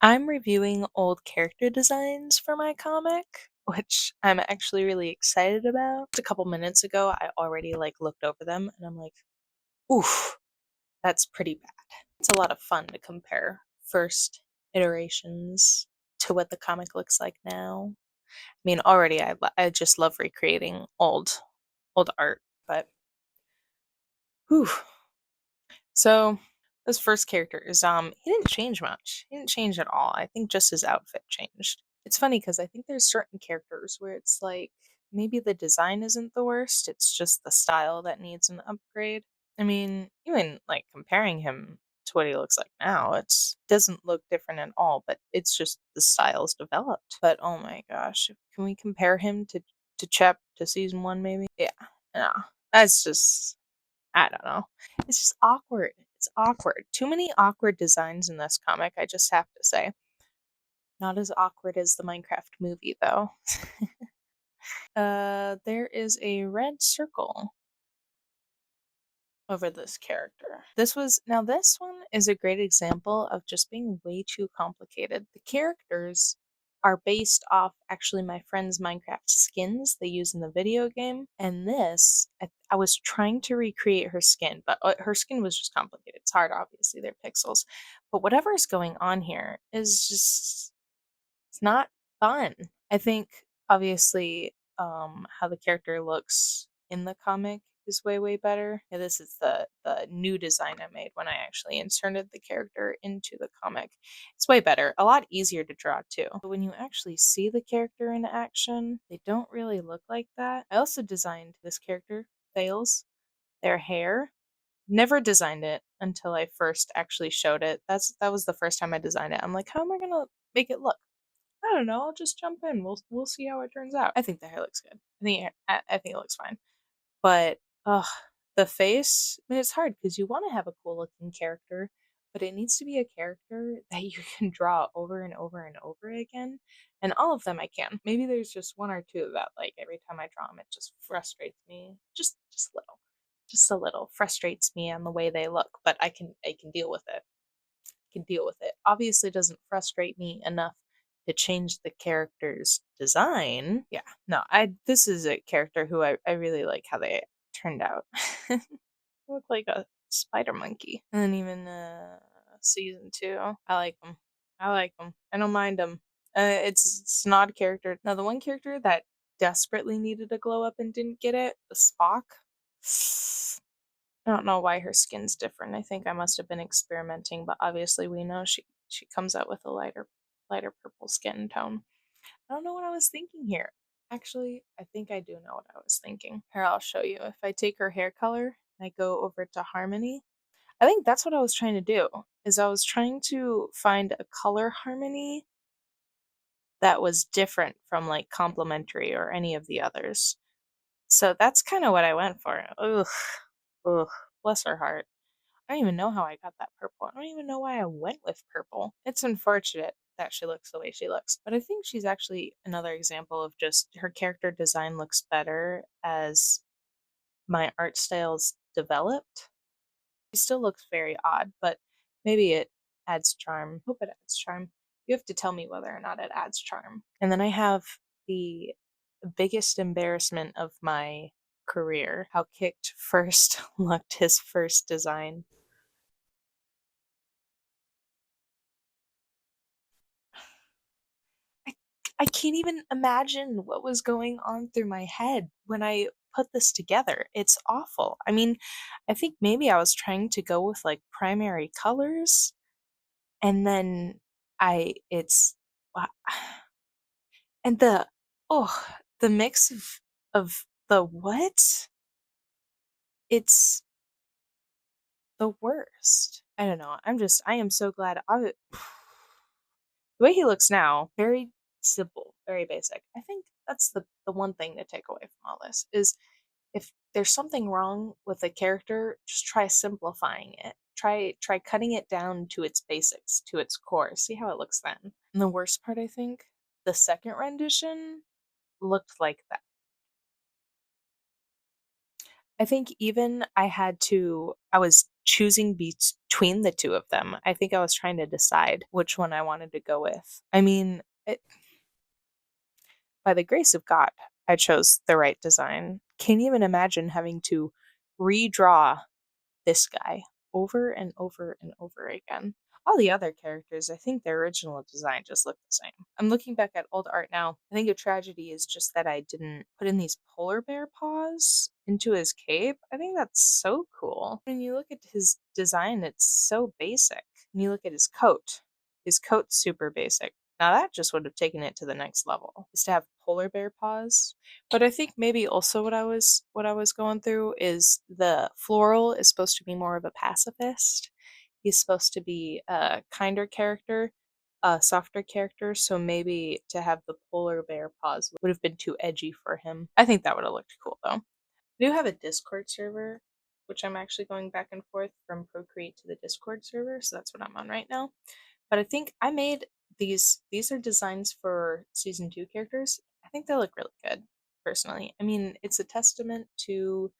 I'm reviewing old character designs for my comic, which I'm actually really excited about. Just a couple minutes ago, I already looked over them and I'm like, oof, that's pretty bad. It's a lot of fun to compare first iterations to what the comic looks like now. I mean, already I just love recreating old art, but whew. So this first character is he didn't change much. He didn't change at all. I think just his outfit changed. It's funny because I think there's certain characters where it's like maybe the design isn't the worst, it's just the style that needs an upgrade. I mean, even comparing him to what he looks like now, it's doesn't look different at all, but it's just the style's developed. But oh my gosh, can we compare him to season 1 maybe? Yeah. No. That's just I don't know. It's just awkward. It's awkward. Too many awkward designs in this comic, I just have to say. Not as awkward as the Minecraft movie, though. There is a red circle over this character. This one is a great example of just being way too complicated. The characters are based off actually my friend's Minecraft skins they use in the video game. And I was trying to recreate her skin, but her skin was just complicated. It's hard, obviously, they're pixels. But whatever is going on here is just, it's not fun. I think obviously how the character looks in the comic is way better. Yeah, this is the new design I made when I actually inserted the character into the comic. It's way better, a lot easier to draw too. But when you actually see the character in action, they don't really look like that. I also designed this character, Fails, their hair. Never designed it until I first actually showed it. That was the first time I designed it. I'm like, how am I gonna make it look? I don't know. I'll just jump in. We'll see how it turns out. I think the hair looks good. I think it looks fine. But ugh, the face. I mean, it's hard because you want to have a cool looking character, but it needs to be a character that you can draw over and over and over again. And all of them I can. Maybe there's just one or two that every time I draw them, it just frustrates me. Just a little, just a little frustrates me on the way they look. But I can deal with it. Can deal with it. Obviously, it doesn't frustrate me enough to change the character's design. Yeah, no, I this is a character who I really like how they turned out. They look like a spider monkey. And then even season 2, I like them. I like them. I don't mind them. It's an odd character. Now the one character that desperately needed a glow up and didn't get it, the Spock. I don't know why her skin's different. I think I must have been experimenting, but obviously we know she comes out with a lighter purple skin tone. I don't know what I was thinking here. Actually, I think I do know what I was thinking. Here, I'll show you. If I take her hair color and I go over to Harmony, I think that's what I was trying to do. Is I was trying to find a color harmony that was different from complementary or any of the others. So that's kind of what I went for. Ugh, ugh, bless her heart. I don't even know how I got that purple. I don't even know why I went with purple. It's unfortunate that she looks the way she looks. But I think she's actually another example of just her character design looks better as my art styles developed. She still looks very odd, but maybe it adds charm. Hope it adds charm. You have to tell me whether or not it adds charm. And then I have the biggest embarrassment of my career, how Kicked first looked his first design. I I can't even imagine what was going on through my head when I put this together. It's awful. I mean, I think maybe I was trying to go with primary colors and then I it's wa- and oh, the mix of the what? It's the worst. I don't know. I am so glad the way he looks now, very simple, very basic. I think that's the one thing to take away from all this is if there's something wrong with a character, just try simplifying it. Try cutting it down to its basics, to its core. See how it looks then. And the worst part, I think, the second rendition looked like that. I think even I was choosing between the 2 of them. I think I was trying to decide which one I wanted to go with. I mean, by the grace of God, I chose the right design. Can't even imagine having to redraw this guy over and over and over again. All the other characters, I think their original design just looked the same. I'm looking back at old art now. I think a tragedy is just that I didn't put in these polar bear paws into his cape. I think that's so cool. When you look at his design, it's so basic. When you look at his coat's super basic. Now that just would have taken it to the next level. Is to have polar bear paws. But I think maybe also what I was going through is the floral is supposed to be more of a pacifist. He's supposed to be a kinder character, a softer character, so maybe to have the polar bear paws would have been too edgy for him. I think that would have looked cool though. We do have a Discord server, which I'm actually going back and forth from Procreate to the Discord server, so that's what I'm on right now. But I think I made these are designs for season 2 characters. I think they look really good, personally. I mean, it's a testament to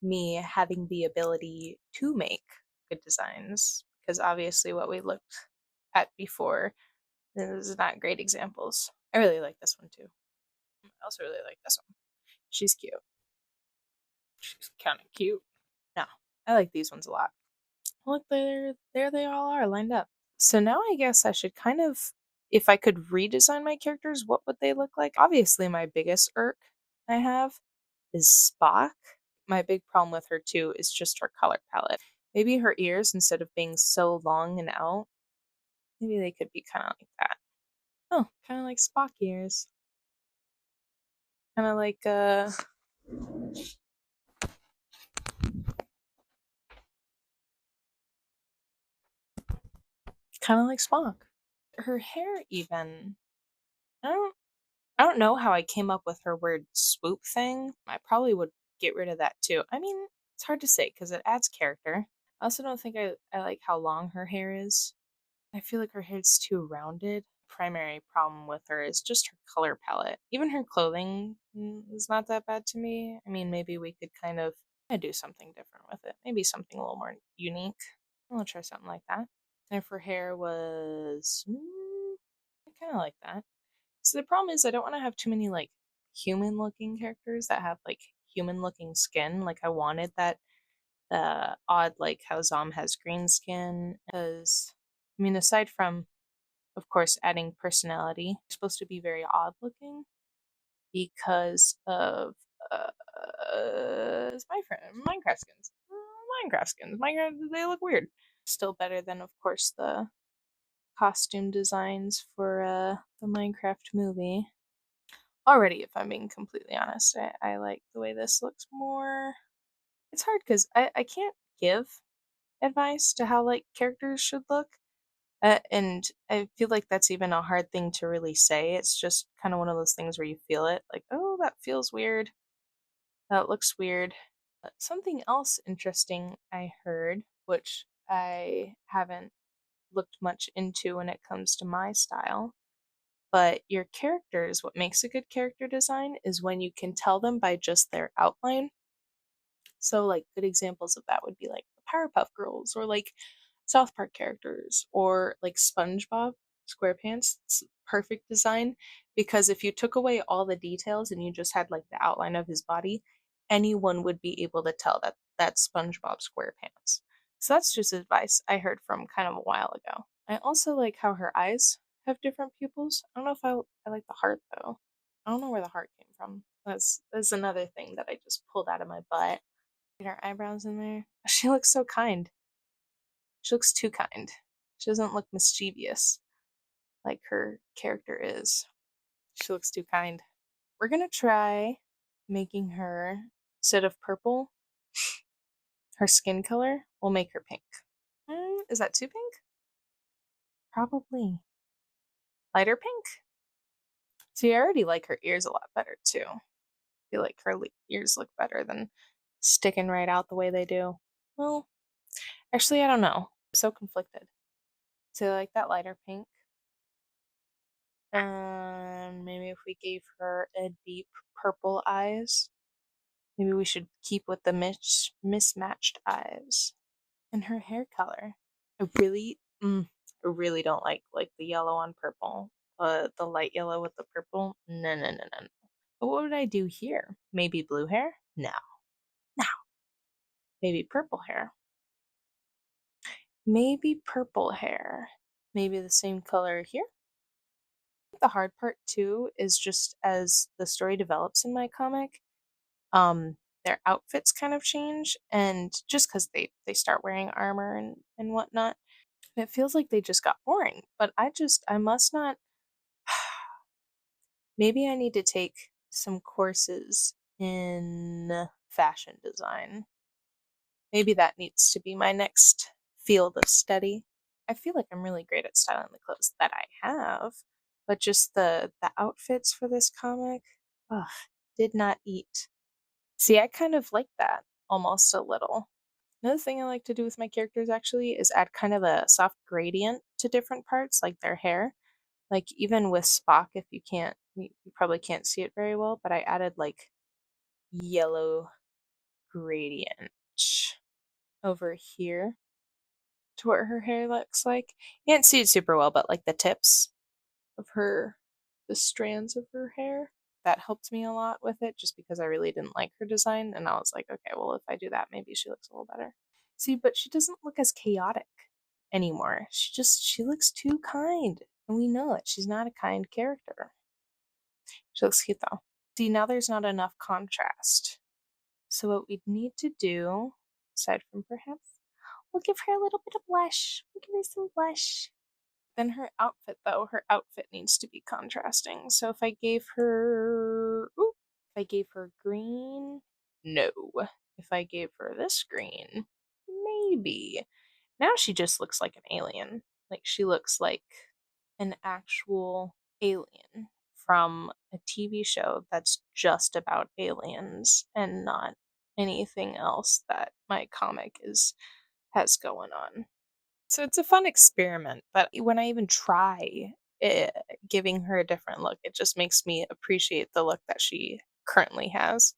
me having the ability to make good designs because obviously what we looked at before is not great examples. I really like this one too. I also really like this one. She's cute. She's kind of cute. No, I like these ones a lot. Look, there they all are lined up. So now I guess I should kind of, if I could redesign my characters, what would they look like? Obviously, my biggest irk I have is Spock. My big problem with her too is just her color palette. Maybe her ears, instead of being so long and out, maybe they could be kind of like that. Oh, kind of like Spock ears. Kind of like kind of like Spock. Her hair even. I don't I don't know how I came up with her weird swoop thing. I probably would get rid of that too. I mean, it's hard to say because it adds character. I also don't think I like how long her hair is. I feel like her hair's too rounded. Primary problem with her is just her color palette. Even her clothing is not that bad to me. I mean, maybe we could kind of do something different with it. Maybe something a little more unique. I'll try something like that. And if her hair was, I kind of like that. So the problem is I don't want to have too many like human looking characters that have like human looking skin. Like I wanted that odd like how Zom has green skin because I mean aside from of course adding personality, they're supposed to be very odd looking because of my friend Minecraft skins. Minecraft skins. Minecraft they look weird. Still better than of course the costume designs for the Minecraft movie. Already, if I'm being completely honest, I like the way this looks more. It's hard because I can't give advice to how like characters should look. And I feel like that's even a hard thing to really say. It's just kind of one of those things where you feel it, like, oh, that feels weird. That looks weird. Something else interesting I heard, which I haven't looked much into when it comes to my style, but your characters, what makes a good character design is when you can tell them by just their outline. So, like, good examples of that would be like the Powerpuff Girls or like South Park characters or like SpongeBob SquarePants. It's perfect design because if you took away all the details and you just had like the outline of his body, anyone would be able to tell that that's SpongeBob SquarePants. So that's just advice I heard from kind of a while ago. I also like how her eyes have different pupils. I don't know if I like the heart though. I don't know where the heart came from. That's another thing that I just pulled out of my butt. Get her eyebrows in there. She looks so kind. She looks too kind. She doesn't look mischievous like her character is. She looks too kind. We're gonna try making her, instead of purple, her skin color, we'll make her pink. Is that too pink? Probably. Lighter pink? See, I already like her ears a lot better too. I feel like her ears look better than sticking right out the way they do. Well, actually, I don't know. I'm so conflicted. So I like that lighter pink. And maybe if we gave her a deep purple eyes. Maybe we should keep with the mismatched eyes. And her hair color. I really don't like the yellow on purple. The light yellow with the purple. No, no, no, no, no. But what would I do here? Maybe blue hair? No. No. Maybe purple hair. Maybe purple hair. Maybe the same color here. The hard part too is just as the story develops in my comic, their outfits kind of change, and just because they start wearing armor and whatnot, it feels like they just got boring. But I must not. Maybe I need to take some courses in fashion design. Maybe that needs to be my next field of study. I feel like I'm really great at styling the clothes that I have, but just the outfits for this comic, ugh, did not eat. See, I kind of like that almost a little. Another thing I like to do with my characters actually is add kind of a soft gradient to different parts, like their hair. Like even with Spock, if you probably can't see it very well, but I added like yellow gradient over here to what her hair looks like. You can't see it super well, but like the tips of the strands of her hair, that helped me a lot with it just because I really didn't like her design. And I was like, okay, well, if I do that, maybe she looks a little better. See, but she doesn't look as chaotic anymore. She looks too kind. And we know it. She's not a kind character. She looks cute though. See, now there's not enough contrast. So what we'd need to do, aside from perhaps, we'll give her a little bit of blush. We'll give her some blush. Then her outfit, though, her outfit needs to be contrasting. So if I gave her, if I gave her green, no. If I gave her this green, maybe. Now she just looks like an alien. Like she looks like an actual alien from a TV show that's just about aliens and not anything else that my comic has going on. So it's a fun experiment, but when I even try giving her a different look, it just makes me appreciate the look that she currently has.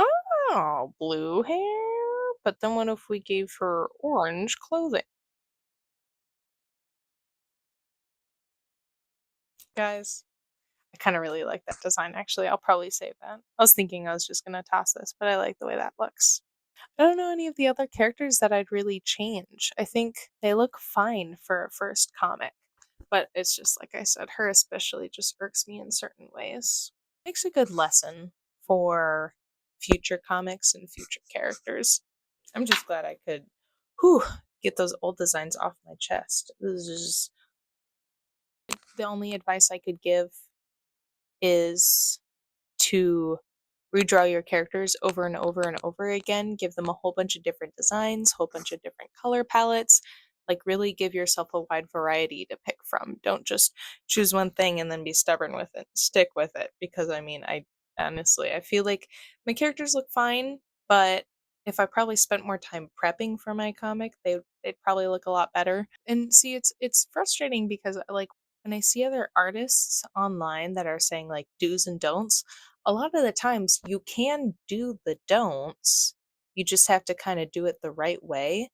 Oh, blue hair? But then what if we gave her orange clothing? Guys, I kind of really like that design actually. I'll probably save that. I was thinking I was just going to toss this, but I like the way that looks. I don't know any of the other characters that I'd really change. I think they look fine for a first comic, but it's just like I said, her especially just irks me in certain ways. Makes a good lesson for future comics and future characters. I'm just glad I could whew, get those old designs off my chest. This is the only advice I could give is to redraw your characters over and over and over again, give them a whole bunch of different designs, whole bunch of different color palettes, like really give yourself a wide variety to pick from. Don't just choose one thing and then be stubborn with it. Stick with it because I mean, I honestly, I feel like my characters look fine, but if I probably spent more time prepping for my comic, they'd probably look a lot better. And see, it's frustrating because like when I see other artists online that are saying like do's and don'ts, a lot of the times you can do the don'ts. You just have to kind of do it the right way.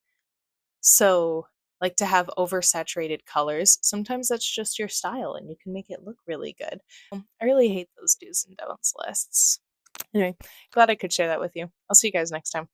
So, like to have oversaturated colors, sometimes that's just your style and you can make it look really good. I really hate those do's and don'ts lists. Anyway, glad I could share that with you. I'll see you guys next time.